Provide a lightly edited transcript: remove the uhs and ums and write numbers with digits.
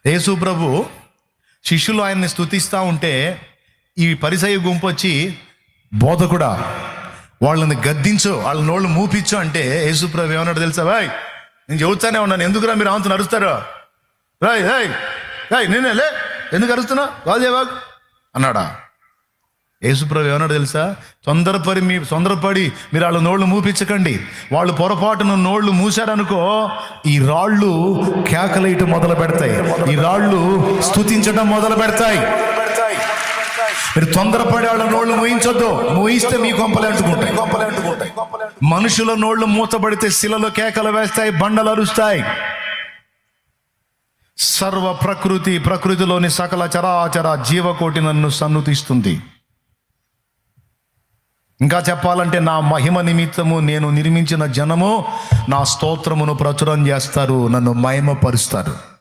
యేసు ప్రభు శిష్యులు ఆయన్ని స్తుతిస్తూ ఉంటే ఈ పరిసయ్య గుంపు వచ్చి, బోధకుడా వాళ్ళని గద్దించు, వాళ్ళ నోళ్ళు మూపించు అంటే యేసు ప్రభు ఏమన్నాడు తెలుసా? భాయ్ నేను చెబుతానే ఉన్నాను, ఎందుకురా మీరు ఆంతను అరుస్తారు? రాయ్ రాయ్ రాయ్ నేనేలే, ఎందుకు అరుస్తున్నా? వాదేవాగ్ అన్నాడా? యేసుప్రభు ఏమన్నాడు తెలుసా? తొందరపడి మీరు వాళ్ళ నోళ్ళు మూపించకండి. వాళ్ళు పొరపాటున నోళ్ళు మూసారనుకో, ఈ రాళ్ళు కేకలేయటం మొదలు పెడతాయి, ఈ రాళ్ళు స్తుతించడం మొదలు పెడతాయి. మీరు తొందరపడి వాళ్ళ నోళ్ళు మూయించొద్దు. మూయిస్తే మీ కొంపలే అంటుకుంటాయి. మనుషుల నోళ్ళు మూతబడితే శిలలో కేకలు వేస్తాయి, బండలు అరుస్తాయి. సర్వ ప్రకృతిలోని సకల చరాచర జీవకోటి నన్ను సన్నుతిస్తుంది. ఇంకా చెప్పాలంటే నా మహిమ నిమిత్తము నేను నిర్మించిన జనము నా స్తోత్రమును ప్రచురం చేస్తారు, నన్ను మహిమపరుస్తారు.